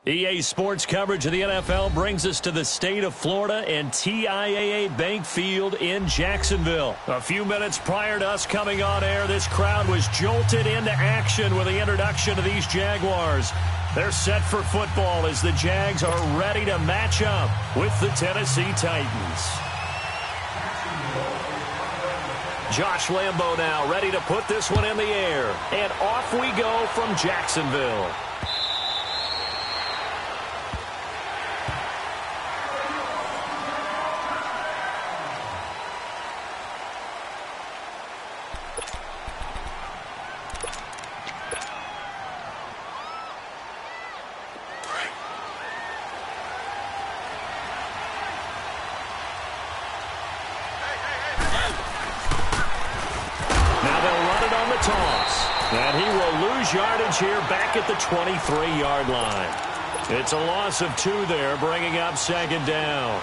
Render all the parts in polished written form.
EA Sports coverage of the NFL brings us to the state of Florida and TIAA Bank Field in Jacksonville. A few minutes prior to us coming on air, this crowd was jolted into action with the introduction of these Jaguars. They're set for football as the Jags are ready to match up with the Tennessee Titans. Josh Lambo now ready to put this one in the air. And off we go from Jacksonville. And he will lose yardage here back at the 23-yard line. It's a loss of 2 there, bringing up second down.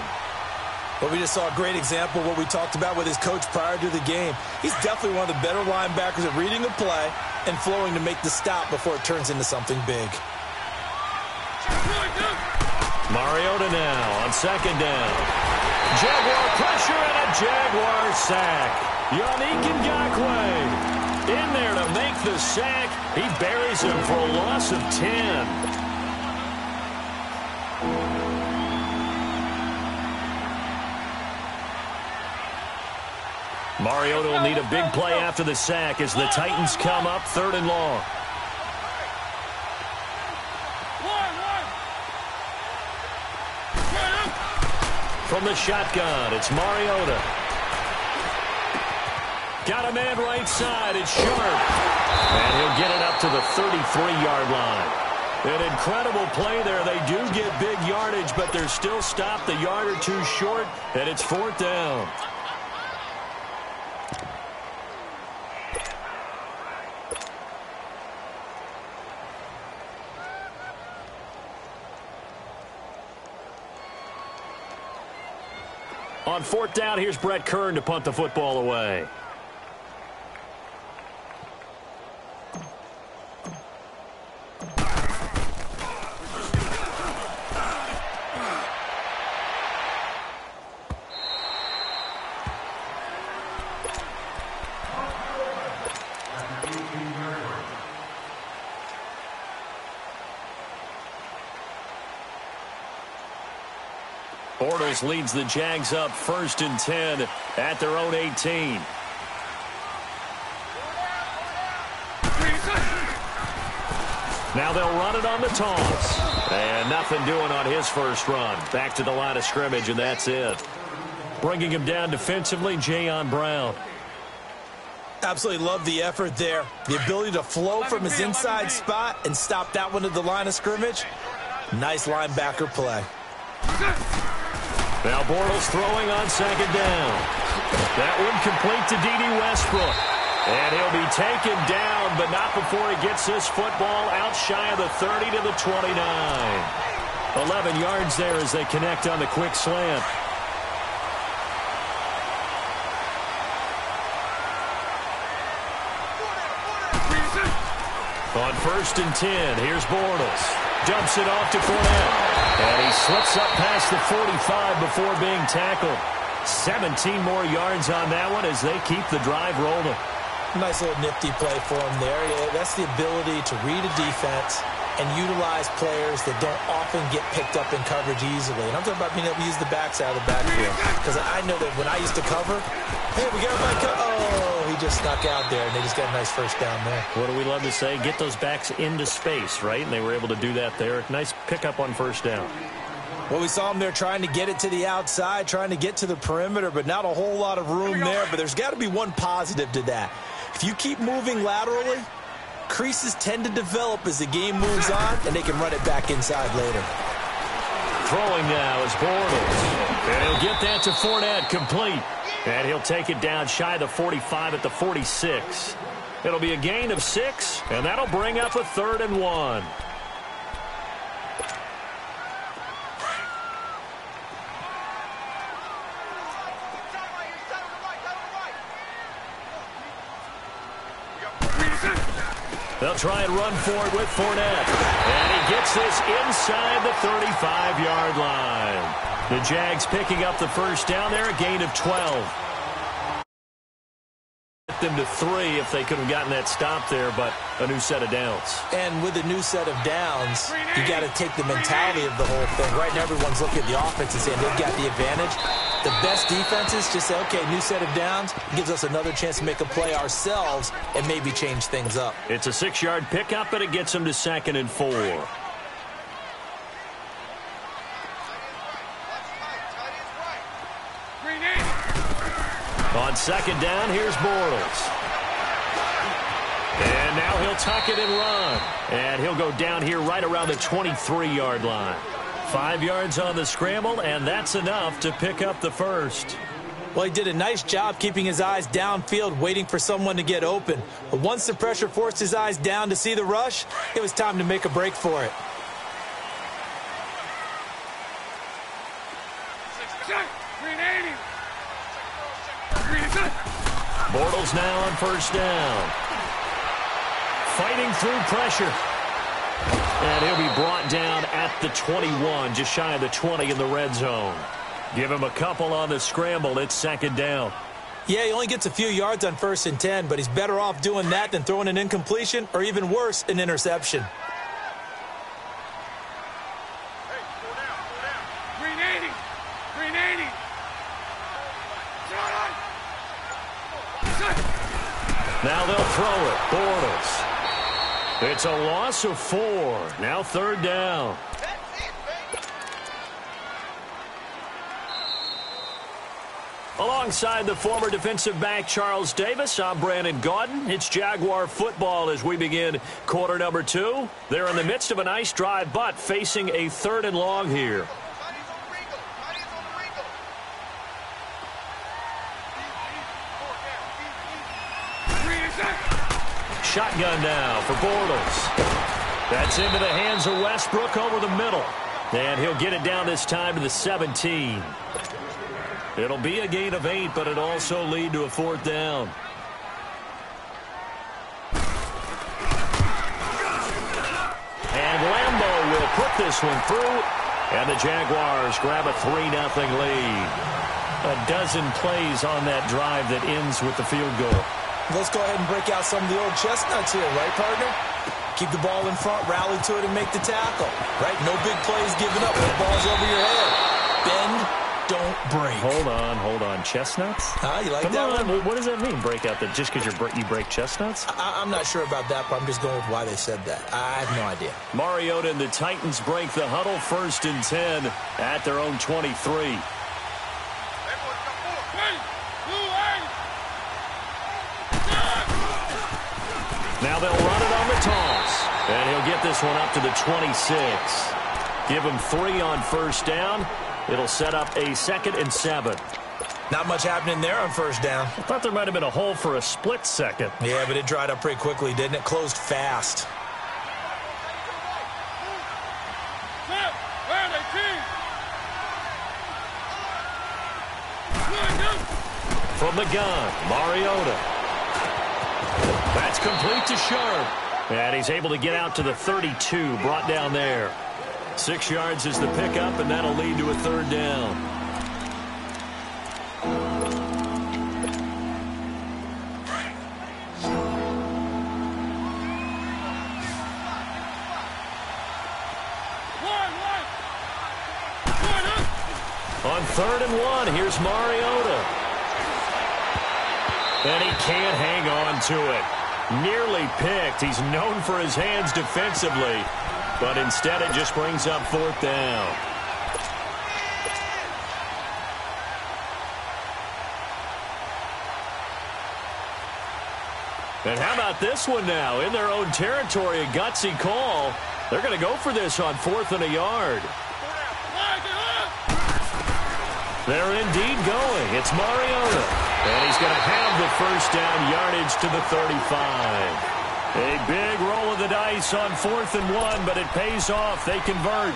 Well, we just saw a great example of what we talked about with his coach prior to the game. He's definitely one of the better linebackers at reading the play and flowing to make the stop before it turns into something big. Mariota now on second down. Jaguar pressure and a Jaguar sack. Yannick Ngakoue in there to make the sack. He buries him for a loss of 10. Mariota will need a big play after the sack as the Titans come up 3rd and long. From the shotgun, it's Mariota. Got a man right side. It's Sharp. And he'll get it up to the 33-yard line. An incredible play there. They do get big yardage, but they're still stopped a yard or 2 short, and it's 4th down. On 4th down, here's Brett Kern to punt the football away. Bortles leads the Jags up 1st and 10 at their own 18. Now they'll run it on the toss. And nothing doing on his first run. Back to the line of scrimmage, and that's it. Bringing him down defensively, Jayon Brown. Absolutely love the effort there. The ability to flow from his inside spot and stop that one at the line of scrimmage. Nice linebacker play. Now Bortles throwing on second down. That one complete to D.D. Westbrook. And he'll be taken down, but not before he gets this football out shy of the 30 to the 29. 11 yards there as they connect on the quick slant. On 1st and 10, here's Bortles. Dumps it off to Fournette. And he slips up past the 45 before being tackled. 17 more yards on that one as they keep the drive rolling. Nice little nifty play for him there. Yeah, that's the ability to read a defense and utilize players that don't often get picked up in coverage easily. And I'm talking about being able to use the backs out of the backfield. Because I know that when I used to cover, hey, we got everybody oh, he just snuck out there, and they just got a nice first down there. What do we love to say? Get those backs into space, right? And they were able to do that there. Nice pickup on first down. Well, we saw him there trying to get it to the outside, trying to get to the perimeter, but not a whole lot of room there. But there's got to be one positive to that. If you keep moving laterally, creases tend to develop as the game moves on, and they can run it back inside later. Throwing now is Bortles. And he'll get that to Fournette complete. And he'll take it down shy of the 45 at the 46. It'll be a gain of 6, and that'll bring up a 3rd and 1. They'll try and run for it with Fournette. And he gets this inside the 35-yard line. The Jags picking up the first down there, a gain of 12. Them to 3 if they could have gotten that stop there, but a new set of downs. And with a new set of downs, you got to take the mentality of the whole thing. Right now, everyone's looking at the offense and saying they've got the advantage. The best defenses just say, okay, new set of downs, gives us another chance to make a play ourselves and maybe change things up. It's a 6-yard pickup, and it gets them to 2nd and 4. On 2nd down, here's Bortles. And now he'll tuck it and run. And he'll go down here right around the 23-yard line. 5 yards on the scramble, and that's enough to pick up the first. Well, he did a nice job keeping his eyes downfield, waiting for someone to get open. But once the pressure forced his eyes down to see the rush, it was time to make a break for it. Bortles now on 1st down. Fighting through pressure. And he'll be brought down at the 21, just shy of the 20 in the red zone. Give him a couple on the scramble. It's 2nd down. Yeah, he only gets a few yards on 1st and 10, but he's better off doing that than throwing an incompletion or even worse, an interception. Now they'll throw it. Bortles. It's a loss of 4. Now 3rd down. Alongside the former defensive back Charles Davis, I'm Brandon Gaudin. It's Jaguar football as we begin quarter number 2. They're in the midst of a nice drive, but facing a 3rd and long here. Shotgun now for Bortles. That's into the hands of Westbrook over the middle. And he'll get it down this time to the 17. It'll be a gain of 8, but it'll also lead to a 4th down. And Lambeau will put this one through. And the Jaguars grab a 3-0 lead. A dozen plays on that drive that ends with the field goal. Let's go ahead and break out some of the old chestnuts here, right, partner? Keep the ball in front, rally to it, and make the tackle. Right? No big plays given up. The ball's over your head. Bend, don't break. Hold on. Chestnuts? You like Come that on. one? What does that mean, break out? That just because you break chestnuts? I'm not sure about that, but I'm just going with why they said that. I have no idea. Mariota and the Titans break the huddle, 1st and 10 at their own 23. Now they'll run it on the toss. And he'll get this one up to the 26. Give him 3 on 1st down. It'll set up a 2nd and 7. Not much happening there on 1st down. I thought there might have been a hole for a split second. Yeah, but it dried up pretty quickly, didn't it? Closed fast. From the gun, Mariota. That's complete to Sharp. And he's able to get out to the 32, brought down there. 6 yards is the pickup, and that'll lead to a 3rd down. On 3rd and 1, here's Mariota. And he can't hang on to it. Nearly picked. He's known for his hands defensively. But instead it just brings up 4th down. And how about this one now? In their own territory, a gutsy call. They're going to go for this on 4th and a yard. They're indeed going. It's Mariota. And he's going to have the 1st down yardage to the 35. A big roll of the dice on 4th and 1, but it pays off. They convert.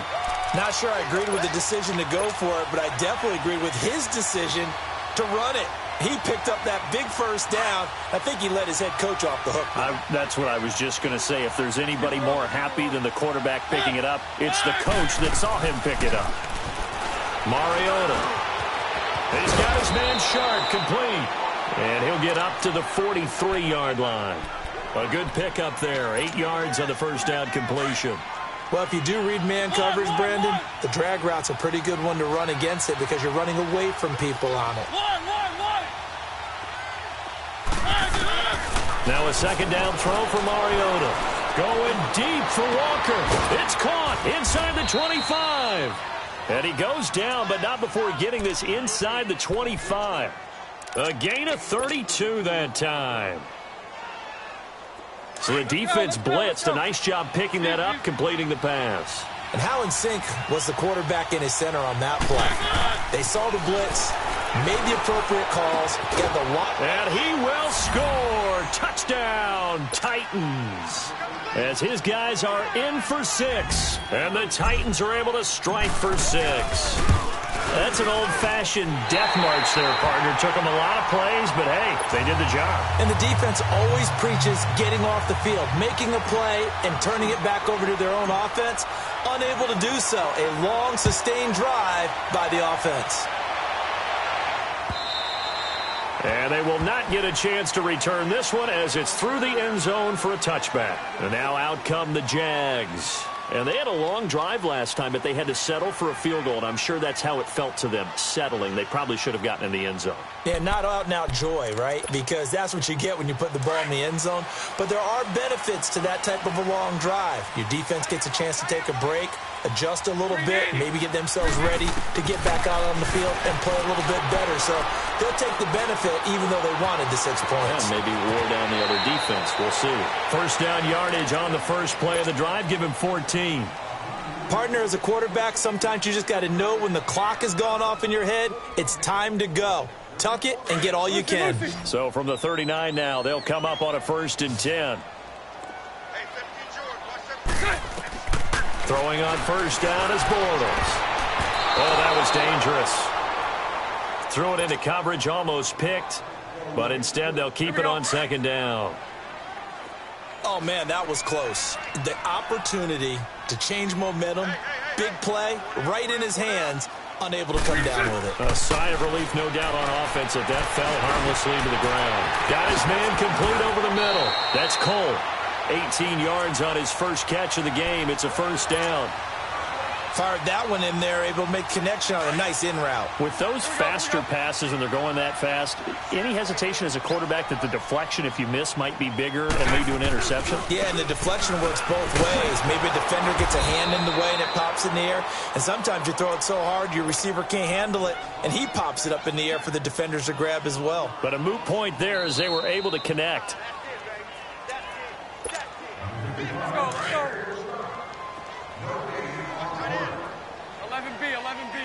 Not sure I agreed with the decision to go for it, but I definitely agreed with his decision to run it. He picked up that big first down. I think he let his head coach off the hook. That's what I was just going to say. If there's anybody more happy than the quarterback picking it up, it's the coach that saw him pick it up. Mariota. He's got his man Sharp complete. And he'll get up to the 43-yard line. A good pickup there. 8 yards on the first down completion. Well, if you do read man coverage, Brandon, the drag route's a pretty good one to run against it because you're running away from people on it. Now a second down throw for Mariota. Going deep for Walker. It's caught inside the 25. And he goes down, but not before getting this inside the 25. A gain of 32 that time. So the defense blitzed. A nice job picking that up, completing the pass. And how in sync was the quarterback and his center on that play? They saw the blitz, made the appropriate calls, got the lock. And he will score. Touchdown, Titans. As his guys are in for 6. And the Titans are able to strike for 6. That's an old-fashioned death march there, partner. Took them a lot of plays, but, hey, they did the job. And the defense always preaches getting off the field, making a play and turning it back over to their own offense. Unable to do so. A long, sustained drive by the offense. And they will not get a chance to return this one as it's through the end zone for a touchback. And now out come the Jags. And they had a long drive last time, but they had to settle for a field goal, and I'm sure that's how it felt to them, settling. They probably should have gotten in the end zone. Yeah, not out-and-out joy, right? Because that's what you get when you put the ball in the end zone. But there are benefits to that type of a long drive. Your defense gets a chance to take a break, adjust a little bit, maybe get themselves ready to get back out on the field and play a little bit better. So they'll take the benefit even though they wanted the 6 points. Yeah, maybe wore down the other defense. We'll see. First down yardage on the first play of the drive. Give him 14. Partner, as a quarterback, sometimes you just got to know when the clock has gone off in your head, it's time to go. Tuck it and get all you can. So from the 39 now, they'll come up on a 1st and 10. Throwing on first down is Bortles. Oh, that was dangerous. Threw it into coverage, almost picked, but instead they'll keep it on 2nd down. Oh, man, that was close. The opportunity to change momentum, big play, right in his hands, unable to come down with it. A sigh of relief, no doubt, on offense if that fell harmlessly to the ground. Got his man complete over the middle. That's Cole. 18 yards on his first catch of the game. It's a 1st down. Fired that one in there, able to make connection on a nice in route. With those faster passes and they're going that fast, any hesitation as a quarterback that the deflection, if you miss, might be bigger and lead to an interception? Yeah, and the deflection works both ways. Maybe a defender gets a hand in the way and it pops in the air. And sometimes you throw it so hard your receiver can't handle it, and he pops it up in the air for the defenders to grab as well. But a moot point there as they were able to connect. Let's go, let's go. 11B.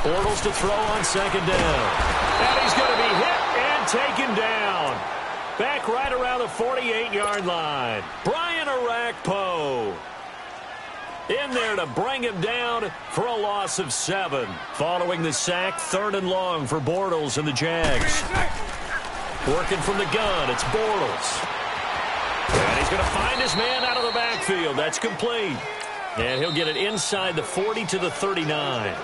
Bortles to throw on 2nd down. And he's going to be hit and taken down. Back right around the 48-yard line. Brian Orakpo in there to bring him down for a loss of 7. Following the sack, 3rd and long for Bortles and the Jags. Working from the gun, it's Bortles. And he's going to find his man out of the backfield. That's complete. And he'll get it inside the 40 to the 39.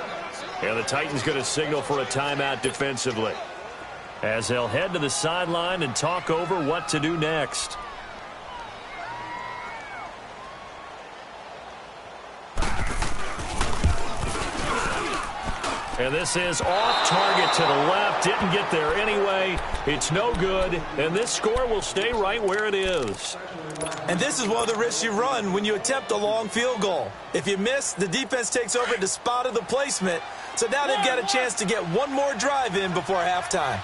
And the Titans going to signal for a timeout defensively, as they'll head to the sideline and talk over what to do next. And this is off target to the left. Didn't get there anyway. It's no good. And this score will stay right where it is. And this is one of the risks you run when you attempt a long field goal. If you miss, the defense takes over at the spot of the placement. So now they've got a chance to get one more drive in before halftime.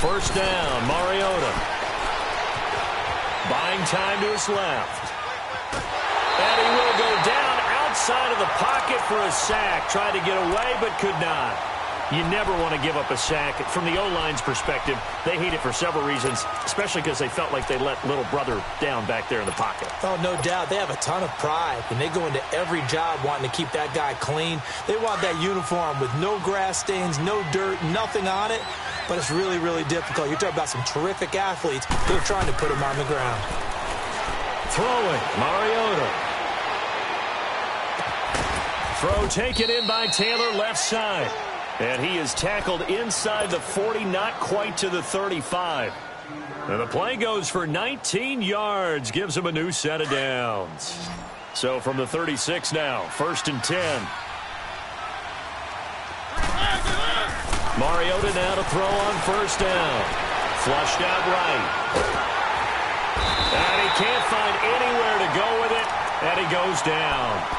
First down, Mariota. Buying time to his left. And he will go down outside of the pocket for a sack. Tried to get away, but could not. You never want to give up a sack. From the O-line's perspective, they hate it for several reasons, especially because they felt like they let little brother down back there in the pocket. Oh, no doubt. They have a ton of pride, and they go into every job wanting to keep that guy clean. They want that uniform with no grass stains, no dirt, nothing on it, but it's really, really difficult. You're talking about some terrific athletes. They're trying to put him on the ground. Throwing, Mariota. Throw taken in by Taylor, left side. And he is tackled inside the 40, not quite to the 35. And the play goes for 19 yards, gives him a new set of downs. So from the 36 now, 1st and 10. Mariota now to throw on 1st down. Flushed out right. And he can't find anywhere to go with it, and he goes down.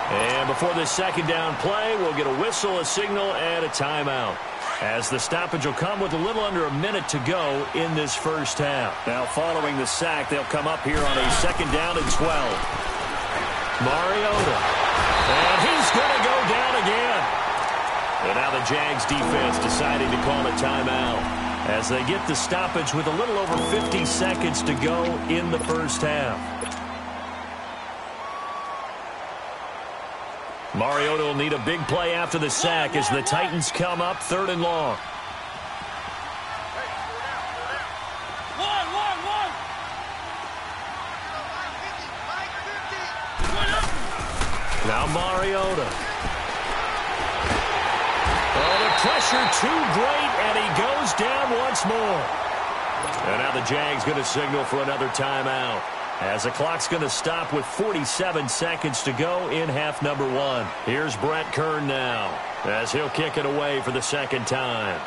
And before this 2nd down play, we'll get a whistle, a signal, and a timeout. As the stoppage will come with a little under a minute to go in this 1st half. Now following the sack, they'll come up here on a 2nd down and 12. Mariota. And he's going to go down again. And now the Jags defense deciding to call a timeout as they get the stoppage with a little over 50 seconds to go in the 1st half. Mariota will need a big play after the sack as the Titans come up 3rd and long. Now Mariota. Oh, the pressure too great, and he goes down once more. And now the Jags going to signal for another timeout, as the clock's going to stop with 47 seconds to go in half number 1. Here's Brett Kern now, as he'll kick it away for the 2nd time.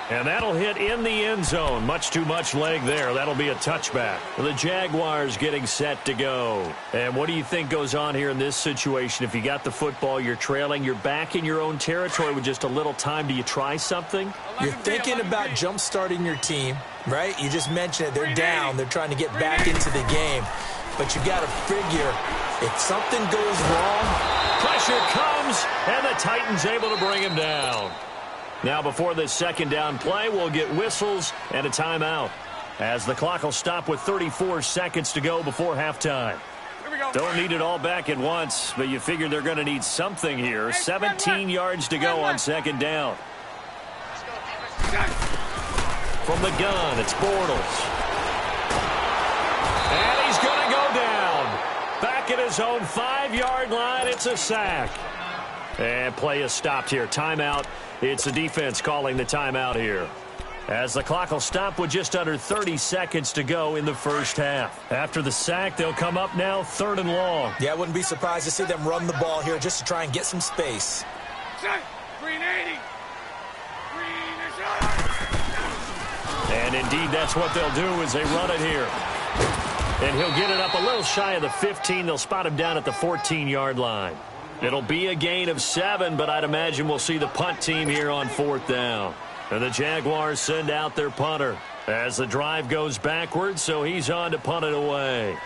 And that'll hit in the end zone. Much too much leg there. That'll be a touchback. The Jaguars getting set to go. And what do you think goes on here in this situation? If you got the football, you're trailing, you're back in your own territory with just a little time. Do you try something? You're thinking about jump-starting your team, right? You just mentioned it. They're down. They're trying to get back into the game. But you got to figure, if something goes wrong, pressure comes, and the Titans able to bring him down. Now before this 2nd down play, we'll get whistles and a timeout, as the clock will stop with 34 seconds to go before halftime. Don't need it all back at once, but you figure they're going to need something here. 17 yards to go on 2nd down. From the gun, it's Bortles. And he's going to go down. Back at his own 5-yard line, it's a sack. And play is stopped here. Timeout. It's the defense calling the timeout here, as the clock will stop with just under 30 seconds to go in the 1st half. After the sack, they'll come up now 3rd and long. Yeah, I wouldn't be surprised to see them run the ball here just to try and get some space. Green 80. And indeed, that's what they'll do as they run it here. And he'll get it up a little shy of the 15. They'll spot him down at the 14-yard line. It'll be a gain of 7, but I'd imagine we'll see the punt team here on 4th down. And the Jaguars send out their punter as the drive goes backwards, so he's on to punt it away.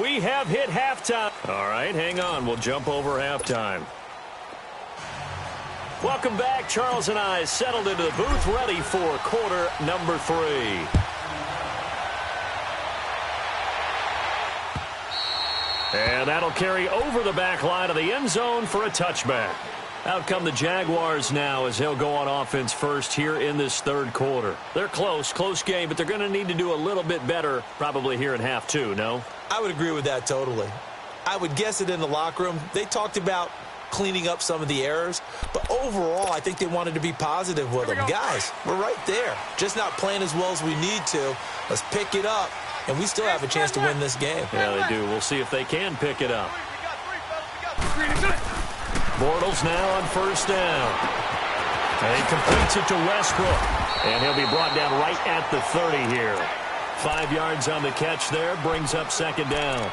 We have hit halftime. All right, hang on. We'll jump over halftime. Welcome back. Charles and I settled into the booth, ready for quarter number 3. And that'll carry over the back line of the end zone for a touchback. Out come the Jaguars now as they'll go on offense first here in this 3rd quarter. They're close game, but they're going to need to do a little bit better probably here in half 2, no? I would agree with that totally. I would guess it in the locker room. They talked about cleaning up some of the errors, but overall I think they wanted to be positive with them. Guys, we're right there, just not playing as well as we need to. Let's pick it up, and we still have a chance to win this game. Yeah, they do. We'll see if they can pick it up. Bortles now on 1st down, and he completes it to Westbrook, and he'll be brought down right at the 30 here. 5 yards on the catch there, brings up second down.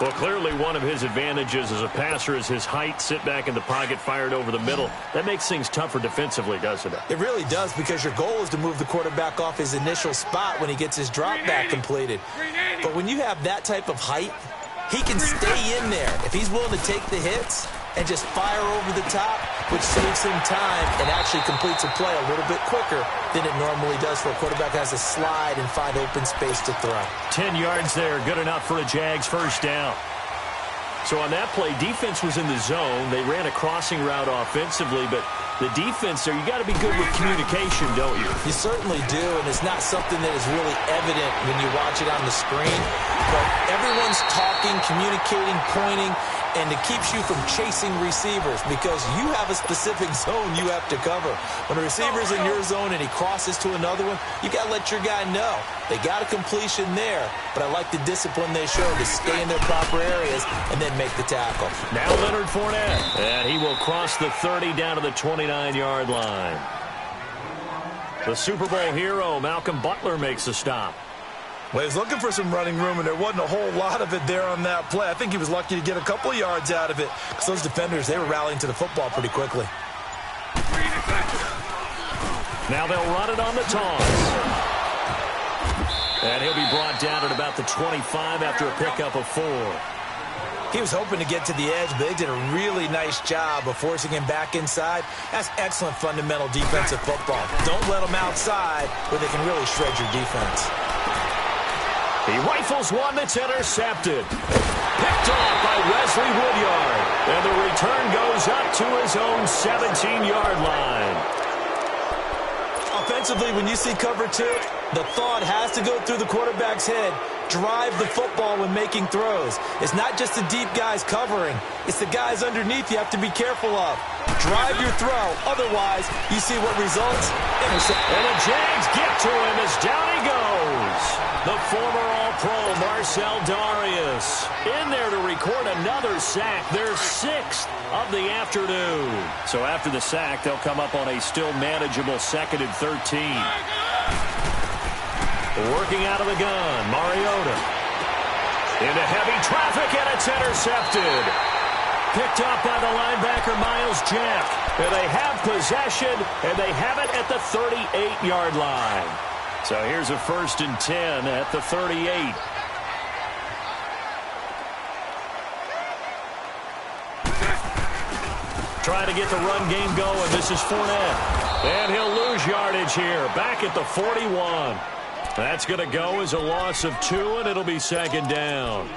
Well, clearly one of his advantages as a passer is his height. Sit back in the pocket, fired over the middle. That makes things tougher defensively, doesn't it? It really does, because your goal is to move the quarterback off his initial spot when he gets his drop back completed. But when you have that type of height, he can stay in there. If he's willing to take the hits and just fire over the top, which saves him time and actually completes a play a little bit quicker than it normally does for a quarterback has to slide and find open space to throw. 10 yards there, good enough for a Jags first down. So on that play, defense was in the zone. They ran a crossing route offensively, but the defense there, you got to be good with communication, don't you? You certainly do, and it's not something that is really evident when you watch it on the screen. But everyone's talking, communicating, pointing, and it keeps you from chasing receivers because you have a specific zone you have to cover. When a receiver's in your zone and he crosses to another one, you got to let your guy know. They got a completion there, but I like the discipline they show to stay in their proper areas and then make the tackle. Now Leonard Fournette, and he will cross the 30 down to the 29-yard line. The Super Bowl hero, Malcolm Butler, makes a stop. Well, he was looking for some running room, and there wasn't a whole lot of it there on that play. I think he was lucky to get a couple of yards out of it because those defenders, they were rallying to the football pretty quickly. Now they'll run it on the toss. And he'll be brought down at about the 25 after a pickup of 4. He was hoping to get to the edge, but they did a really nice job of forcing him back inside. That's excellent fundamental defensive football. Don't let them outside where they can really shred your defense. He rifles one that's intercepted. Picked off by Wesley Woodyard. And the return goes up to his own 17-yard line. Offensively, when you see cover 2, the thought has to go through the quarterback's head. Drive the football when making throws. It's not just the deep guys covering. It's the guys underneath you have to be careful of. Drive your throw. Otherwise, you see what results? Intercept. And the Jags get to him as down he goes. The former All-Pro Marcell Dareus in there to record another sack. Their 6th of the afternoon. So after the sack, they'll come up on a still manageable 2nd and 13. Working out of the gun, Mariota. Into heavy traffic, and it's intercepted. Picked up by the linebacker, Myles Jack. And they have possession, and they have it at the 38-yard line. So here's a 1st and 10 at the 38. Trying to get the run game going. This is Fournette. And he'll lose yardage here. Back at the 41. That's going to go as a loss of 2, and it'll be 2nd down.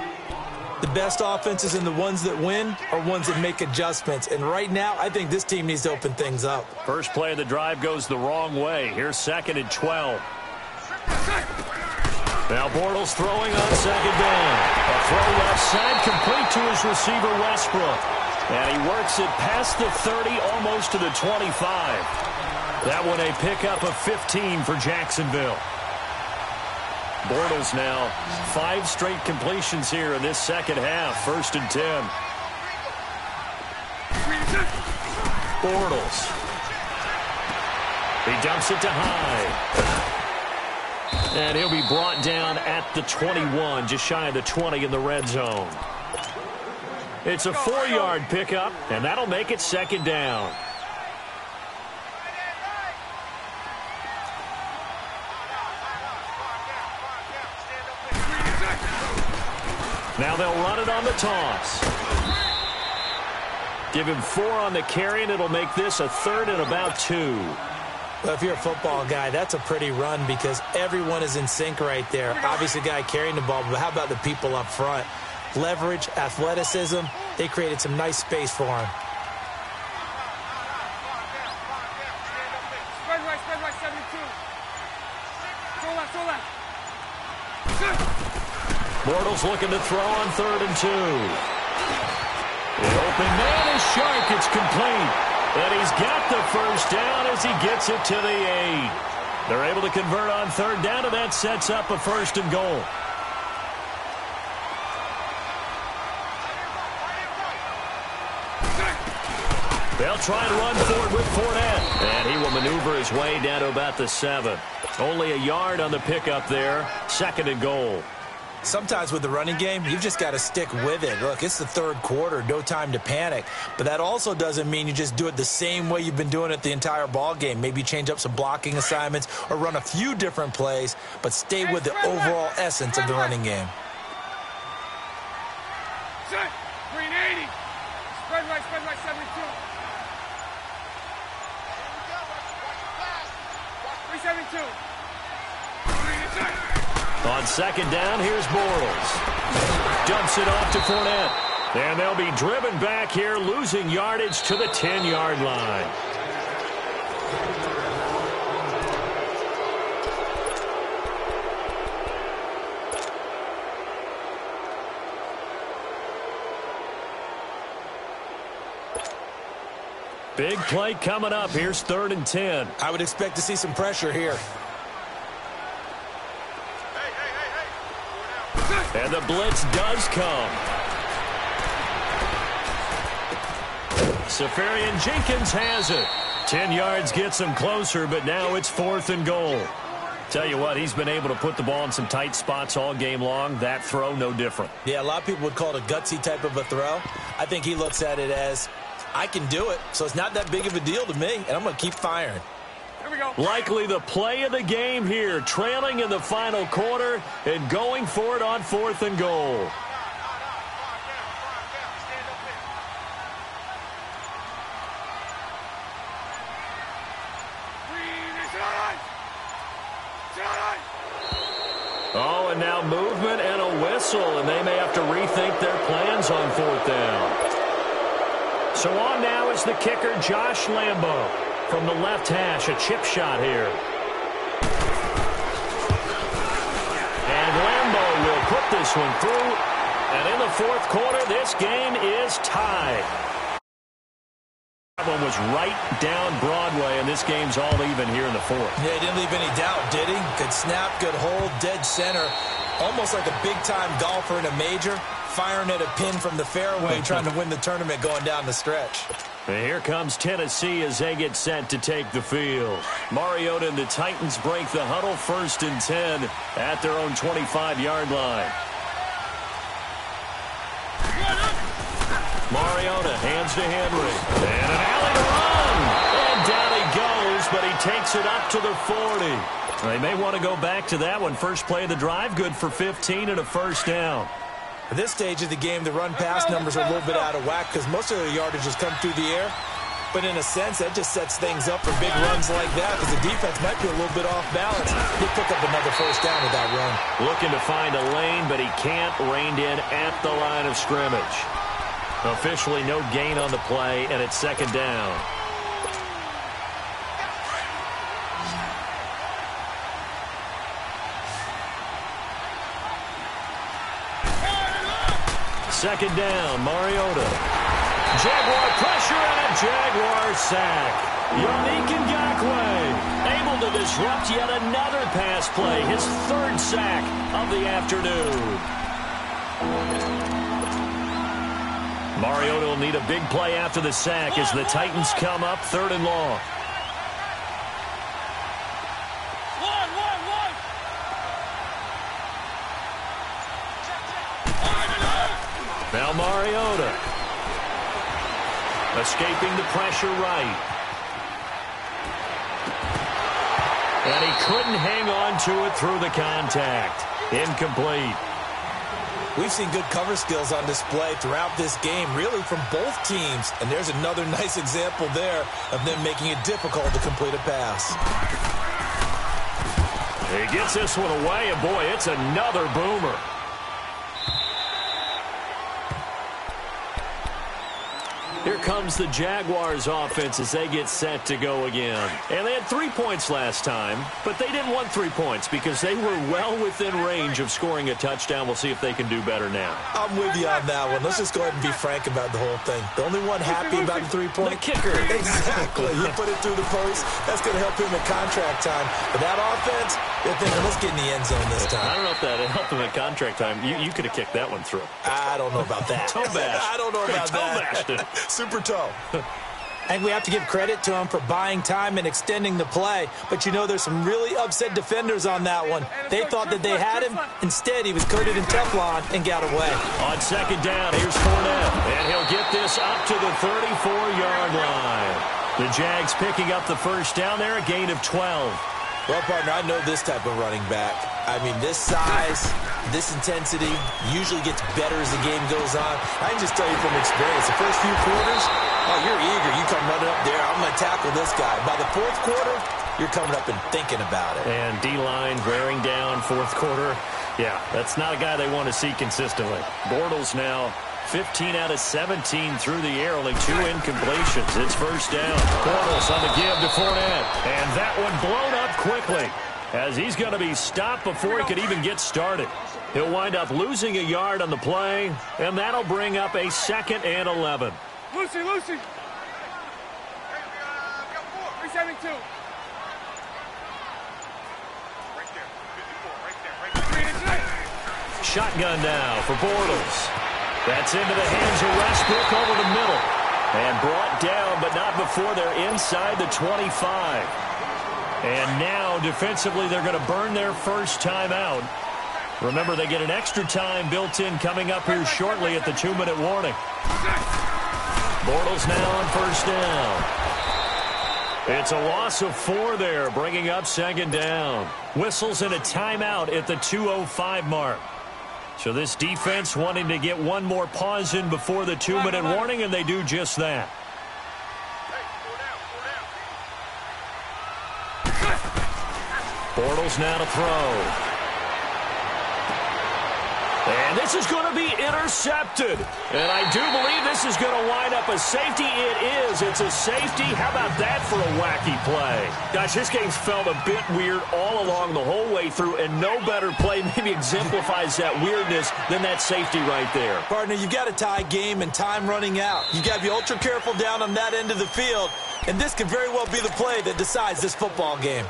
The best offenses and the ones that win are ones that make adjustments. And right now, I think this team needs to open things up. First play of the drive goes the wrong way. Here's 2nd and 12. Now Bortles throwing on 2nd down. A throw left side, complete to his receiver, Westbrook. And he works it past the 30, almost to the 25. That one a pickup of 15 for Jacksonville. Bortles now 5 straight completions here in this second half. 1st and 10. Bortles. He dumps it to Hyde. And he'll be brought down at the 21, just shy of the 20 in the red zone. It's a 4-yard pickup, and that'll make it 2nd down. Now they'll run it on the toss. Give him 4 on the carry, and it'll make this a 3rd and about 2. Well, if you're a football guy, that's a pretty run because everyone is in sync right there. Obviously, the guy carrying the ball, but how about the people up front? Leverage, athleticism, they created some nice space for him. Spread right, 72. Throw left. Bortles looking to throw on 3rd and 2. The open man is Shark. It's complete. And he's got the first down as he gets it to the 8. They're able to convert on 3rd down, and that sets up a 1st and goal. They'll try and run for it with Fournette. And he will maneuver his way down to about the 7. Only a yard on the pickup there. 2nd and goal. Sometimes with the running game, you've just got to stick with it. Look, it's the 3rd quarter, no time to panic. But that also doesn't mean you just do it the same way you've been doing it the entire ball game. Maybe change up some blocking assignments or run a few different plays, but stay with the overall essence of the running game. Set. Green 80. Spread right 72. 372. Green is set. On 2nd down, here's Bortles. Dumps it off to Fournette. And they'll be driven back here, losing yardage to the 10-yard line. Big play coming up. Here's 3rd and 10. I would expect to see some pressure here. And the blitz does come. Safarian Jenkins has it. 10 yards gets him closer, but now it's 4th and goal. Tell you what, he's been able to put the ball in some tight spots all game long. That throw, no different. Yeah, a lot of people would call it a gutsy type of a throw. I think he looks at it as, I can do it, so it's not that big of a deal to me, and I'm going to keep firing. Here we go. Likely the play of the game here, trailing in the final quarter and going for it on 4th and goal. Oh, and now movement and a whistle, and they may have to rethink their plans on 4th down. So on now is the kicker, Josh Lambo. From the left hash, a chip shot here. And Lambo will put this one through. And in the 4th quarter, this game is tied. That one was right down Broadway, and this game's all even here in the 4th. Yeah, he didn't leave any doubt, did he? Good snap, good hold, dead center. Almost like a big-time golfer in a major, firing at a pin from the fairway, trying to win the tournament going down the stretch. And here comes Tennessee as they get set to take the field. Mariota and the Titans break the huddle, 1st and 10 at their own 25-yard line. Mariota hands to Henry. And an alley to run. And down he goes, but he takes it up to the 40. They may want to go back to that one. First play of the drive, good for 15 and a 1st down. At this stage of the game, the run-pass numbers are a little bit out of whack because most of their yardage has come through the air. But in a sense, that just sets things up for big runs like that because the defense might be a little bit off balance. He'll pick up another 1st down with that run. Looking to find a lane, but he can't. Reined in at the line of scrimmage. Officially no gain on the play, and it's 2nd down. Second down, Mariota. Jaguar pressure and a Jaguar sack. Yannick Ngakoue able to disrupt yet another pass play. His 3rd sack of the afternoon. Mariota will need a big play after the sack as the Titans come up 3rd and long. Now Mariota. Escaping the pressure right. And he couldn't hang on to it through the contact. Incomplete. We've seen good cover skills on display throughout this game, really from both teams. And there's another nice example there of them making it difficult to complete a pass. He gets this one away, and boy, it's another boomer. Here comes the Jaguars offense as they get set to go again. And they had 3 points last time, but they didn't want 3 points because they were well within range of scoring a touchdown. We'll see if they can do better now. I'm with you on that one. Let's just go ahead and be frank about the whole thing. The only one happy about the 3-point? The kicker. Exactly. You put it through the post. That's going to help him in contract time. But that offense, they're thinking, let's get in the end zone this time. I don't know if that helped him in contract time. You could have kicked that one through. I don't know about that. Toe bash. I don't know about that. Toe bashed it. Super toe. I think we have to give credit to him for buying time and extending the play. But, you know, there's some really upset defenders on that one. They thought that they had him. Instead, he was coated in Teflon and got away. On second down, here's Fournette. And he'll get this up to the 34-yard line. The Jags picking up the first down there, a gain of 12. Well, partner, I know this type of running back. I mean, this size, this intensity usually gets better as the game goes on. I can just tell you from experience, the first few quarters, oh, you're eager. You come running up there, I'm going to tackle this guy. By the fourth quarter, you're coming up and thinking about it. And D-line wearing down fourth quarter. Yeah, that's not a guy they want to see consistently. Bortles now 15 out of 17 through the air, only 2 incompletions. It's first down. Bortles on the give to Fournette. And that one blown up quickly as he's going to be stopped before he could even get started. He'll wind up losing a yard on the play, and that'll bring up a 2nd and 11. Lucy. 372. Shotgun now for Bortles. That's into the hands of Westbrook over the middle. And brought down, but not before they're inside the 25. And now, defensively, they're going to burn their first time out. Remember, they get an extra time built in coming up here shortly at the 2-minute warning. Bortles now on first down. It's a loss of 4 there, bringing up second down. Whistles and a timeout at the 2:05 mark. So this defense wanting to get one more pause in before the 2-minute warning, and they do just that. Bortles now to throw. And this is going to be intercepted. And I do believe this is going to wind up a safety. It is. It's a safety. How about that for a wacky play? Gosh, this game's felt a bit weird all along the whole way through, and no better play maybe exemplifies that weirdness than that safety right there. Partner, you've got a tie game and time running out. You've got to be ultra careful down on that end of the field, and this could very well be the play that decides this football game.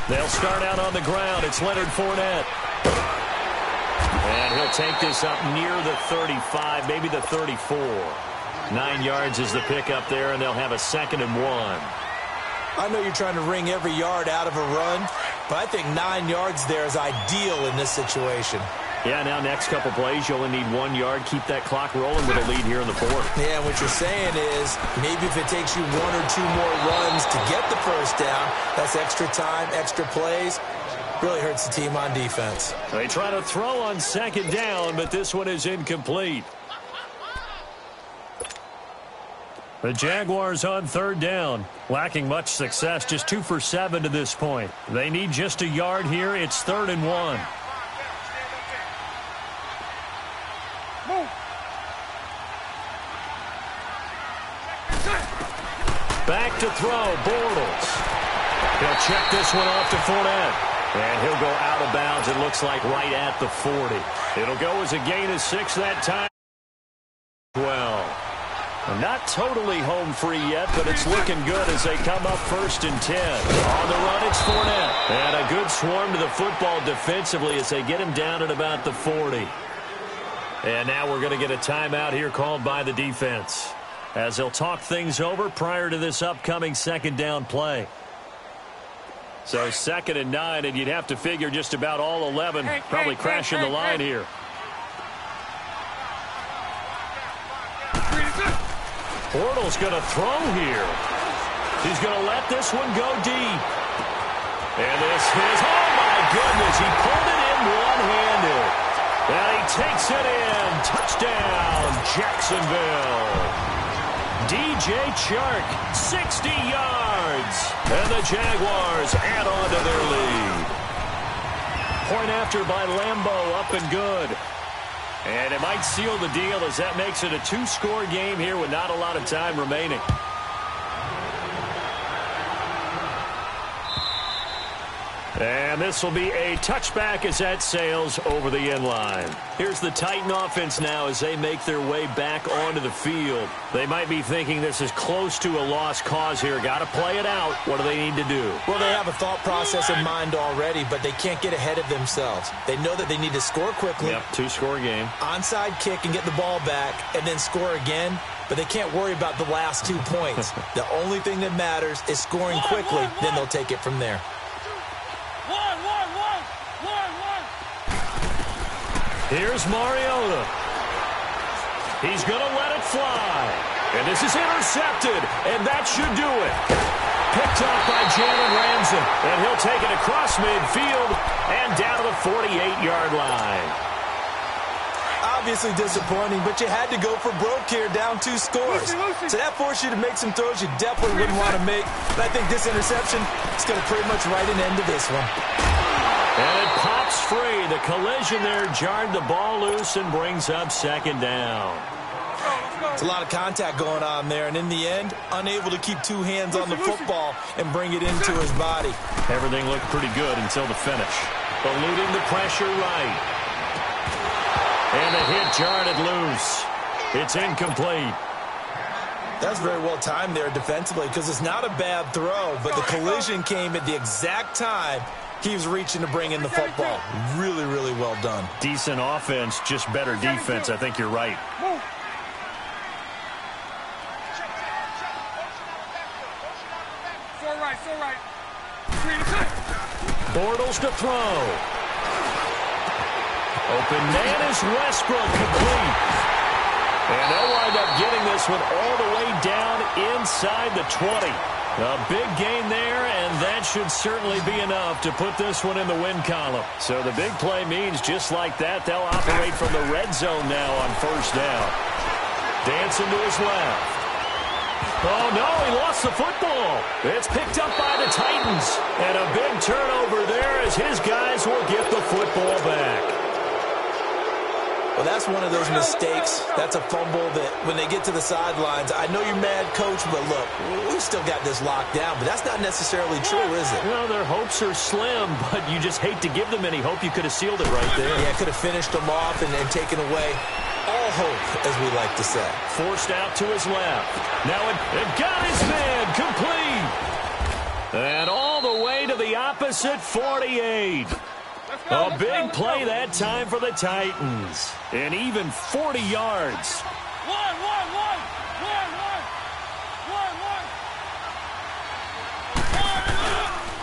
They'll start out on the ground. It's Leonard Fournette. And he'll take this up near the 35, maybe the 34. 9 yards is the pickup there, and they'll have a 2nd and 1. I know you're trying to wring every yard out of a run, but I think 9 yards there is ideal in this situation. Yeah, now next couple plays, you only need 1 yard. Keep that clock rolling with a lead here in the 4th. Yeah, what you're saying is maybe if it takes you 1 or 2 more runs to get the first down, that's extra time, extra plays. Really hurts the team on defense. They try to throw on second down, but this one is incomplete. The Jaguars on third down, lacking much success, just 2 for 7 to this point. They need just a yard here. It's 3rd and 1. Back to throw, Bortles. He'll check this one off to Fournette. And he'll go out of bounds, it looks like right at the 40. It'll go as a gain of 6 that time. Well, not totally home free yet, but it's looking good as they come up 1st and 10. On the run, it's Fournette. And a good swarm to the football defensively as they get him down at about the 40. And now we're going to get a timeout here called by the defense, as they'll talk things over prior to this upcoming 2nd down play. So 2nd and 9, and you'd have to figure just about all 11 probably crashing the line here. Bortles going to throw here. He's going to let this one go deep. And this is, oh my goodness, he pulled it in one-handed. And he takes it in. Touchdown, Jacksonville. DJ Chark, 60 yards. And the Jaguars add on to their lead. Point after by Lambeau, up and good. And it might seal the deal as that makes it a 2-score game here with not a lot of time remaining. And this will be a touchback as that sails over the end line. Here's the Titan offense now as they make their way back onto the field. They might be thinking this is close to a lost cause here. Got to play it out. What do they need to do? Well, they have a thought process in mind already, but they can't get ahead of themselves. They know that they need to score quickly. Yep, two-score game. Onside kick and get the ball back, and then score again. But they can't worry about the last 2 points. The only thing that matters is scoring quickly. Then they'll take it from there. Here's Mariota. He's going to let it fly. And this is intercepted, and that should do it. Picked up by Jalen Ramsey, and he'll take it across midfield and down to the 48-yard line. Obviously disappointing, but you had to go for broke here, down 2 scores. So that forced you to make some throws you definitely wouldn't want to make. But I think this interception is going to pretty much write an end to this one. And it pops free. The collision there jarred the ball loose and brings up second down. It's a lot of contact going on there, and in the end, unable to keep 2 hands on the football and bring it into his body. Everything looked pretty good until the finish. Eluding the pressure right. And the hit jarred it loose. It's incomplete. That's very well timed there defensively because it's not a bad throw, but the collision came at the exact time he was reaching to bring in the football. Really, really well done. Decent offense, just better defense. I think you're right. So right. Bortles to throw. Open man is Westbrook, complete. And they'll wind up getting this one all the way down inside the 20. A big gain there, and that should certainly be enough to put this one in the win column. So the big play means just like that, they'll operate from the red zone now on first down. Dancing to his left. Oh, no, he lost the football. It's picked up by the Titans. And a big turnover there as his guys will get the football back. Well, that's one of those mistakes. That's a fumble that when they get to the sidelines, I know you're mad, Coach, but look, we've still got this locked down. But that's not necessarily true, is it? Well, their hopes are slim, but you just hate to give them any hope. You could have sealed it right there. Yeah, could have finished them off and taken away all hope, as we like to say. Forced out to his left. Now it got his man complete. And all the way to the opposite 48. A big play that time for the Titans. And even 40 yards.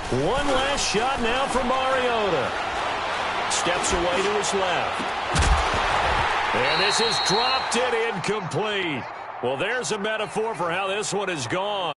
One last shot now for Mariota. Steps away to his left. And this is dropped it incomplete. Well, there's a metaphor for how this one is gone.